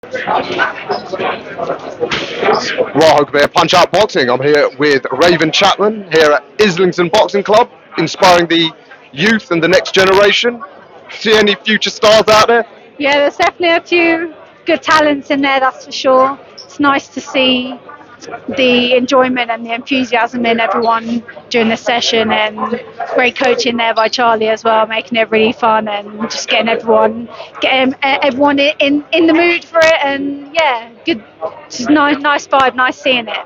Welcome here, Punch Out Boxing. I'm here with Raven Chapman here at Islington Boxing Club, inspiring the youth and the next generation. See any future stars out there? Yeah, there's definitely a few good talents in there, that's for sure. It's nice to see the enjoyment and the enthusiasm in everyone during the session, and great coaching there by Charlie as well, making it really fun and just getting everyone in the mood for it. And yeah, good, just nice vibe, nice seeing it.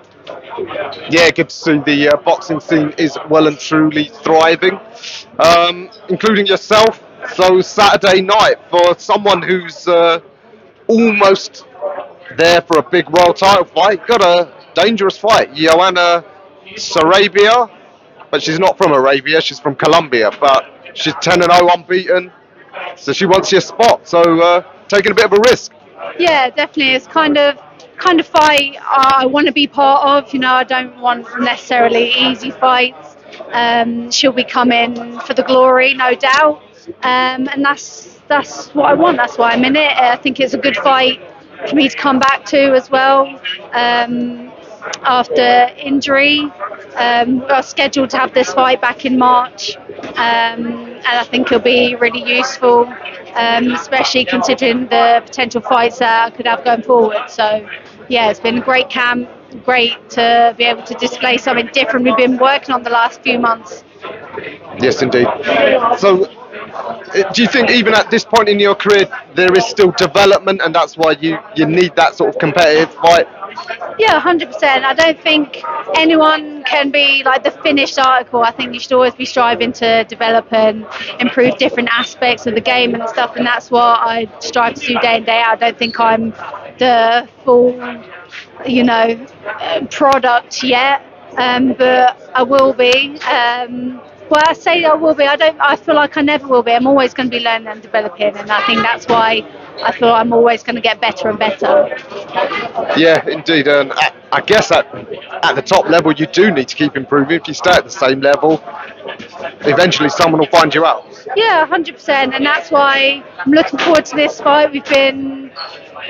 Yeah, good to see the boxing scene is well and truly thriving, including yourself. So Saturday night, for someone who's almost there for a big world title fight, got a dangerous fight. YOHANNA SARABIA, but she's not from Arabia, she's from Colombia, but she's 10-0 unbeaten, so she wants your spot, so taking a bit of a risk. Yeah, definitely. It's kind of fight I want to be part of. I don't want necessarily easy fights. She'll be coming for the glory, no doubt, and that's what I want. That's why I'm in it. I think it's a good fight for me to come back to as well. After injury, we are scheduled to have this fight back in March, and I think it'll be really useful, especially considering the potential fights that I could have going forward. So, yeah, it's been a great camp, great to be able to display something different we've been working on the last few months. Yes, indeed. So, do you think even at this point in your career there is still development, and that's why you need that sort of competitive fight? Yeah, 100%. I don't think anyone can be like the finished article. I think you should always be striving to develop and improve different aspects of the game and stuff, and that's what I strive to do day in, day out. I don't think I'm the full, product yet, but I will be. Well, I say I will be. I feel like I never will be. I'm always going to be learning and developing, and I think that's why I feel I'm always going to get better and better. Yeah, indeed. And I guess at the top level, you do need to keep improving. If you stay at the same level, eventually someone will find you out. Yeah, 100%, and that's why I'm looking forward to this fight. We've been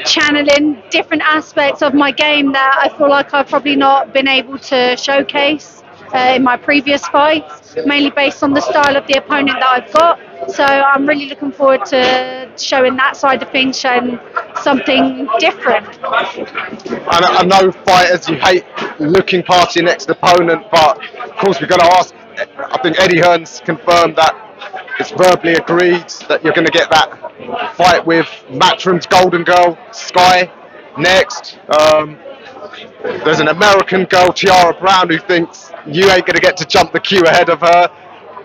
channeling different aspects of my game that I feel like I've probably not been able to showcase in my previous fights, mainly based on the style of the opponent that I've got. So I'm really looking forward to showing that side of things, showing something different. And I know fighters, you hate looking past your next opponent, but of course we've got to ask. I think Eddie Hearn's confirmed that it's verbally agreed that you're going to get that fight with Matchroom's golden girl, Skye, next. There's an American girl, TIARA Brown, who thinks you ain't going to get to jump the queue ahead of her.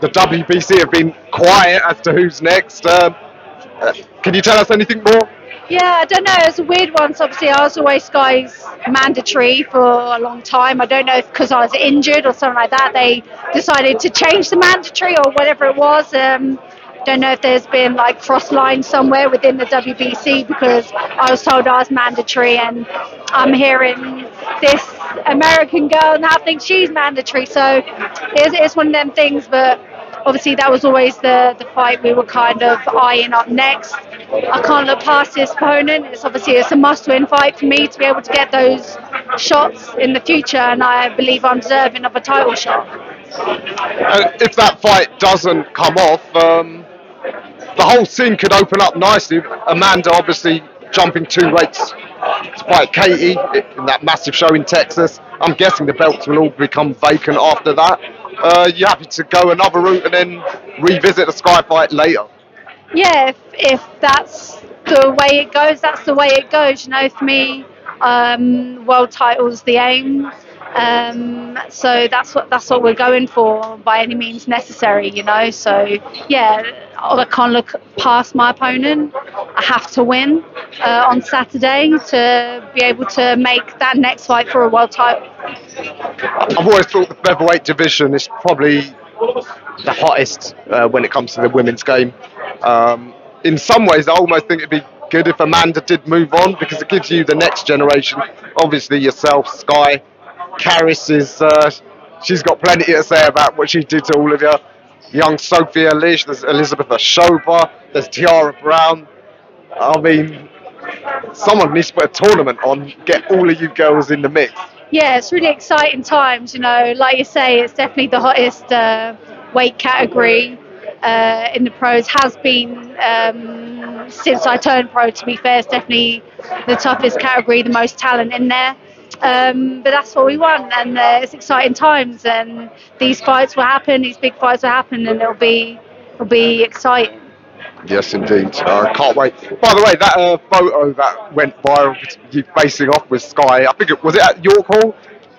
The WBC have been quiet as to who's next. Can you tell us anything more? Yeah, I don't know. It's a weird one. So obviously, I was always Skye's mandatory for a long time. I don't know if because I was injured or something like that, they decided to change the mandatory or whatever it was. Don't know if there's been like cross lines somewhere within the WBC, because I was told I was mandatory, and I'm hearing this American girl now think she's mandatory. So it's one of them things, but obviously that was always the fight we were kind of eyeing up next. I can't look past this opponent. It's a must-win fight for me to be able to get those shots in the future, and I believe I'm deserving of a title shot. If that fight doesn't come off, the whole scene could open up nicely. Amanda obviously jumping 2 weights to fight Katie in that massive show in Texas. I'm guessing the belts will all become vacant after that. You happy to go another route and then revisit the Skye fight later? Yeah, if that's the way it goes, that's the way it goes. For me, world title's the aim. So that's what we're going for by any means necessary. So yeah, I can't look past my opponent. I have to win on Saturday to be able to make that next fight for a world title. I've always thought the featherweight division is probably the hottest when it comes to the women's game. In some ways, I almost think it'd be good if Amanda did move on, because it gives you the next generation. Obviously, yourself, Skye, Caris she's got plenty to say about what she did to all of you. Young Sophia Lish, there's Elizabeth Ashoba, there's TIARA Brown. I mean, someone needs to put a tournament on, get all of you girls in the mix. Yeah, it's really exciting times. You know, like you say, it's definitely the hottest weight category in the pros. Has been since I turned pro. To be fair, it's definitely the toughest category, the most talent in there. But that's what we want, and it's exciting times. And these fights will happen. These big fights will happen, and it'll be exciting. Yes, indeed. Can't wait. By the way, that photo that went viral, you facing off with Sky, I think it was it at York Hall?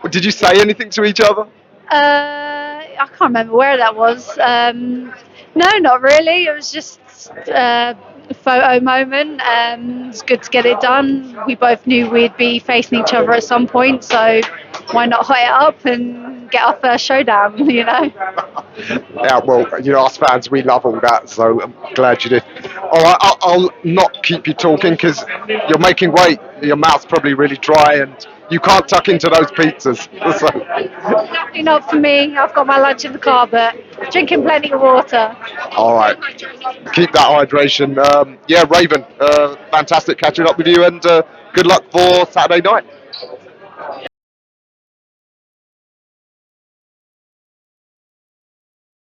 Did you say anything to each other? I can't remember where that was. No, not really. It was just a photo moment. It's good to get it done. We both knew we'd be facing each other at some point, so why not hot it up and get our first showdown, you know? Yeah, well, you know, us fans, we love all that, so I'm glad you did. All right, I'll not keep you talking because you're making weight. Your mouth's probably really dry and you can't tuck into those pizzas. So, Definitely not for me. I've got my lunch in the car, but drinking plenty of water. all right, keep that hydration. Yeah, Raven, fantastic catching up with you and good luck for Saturday night.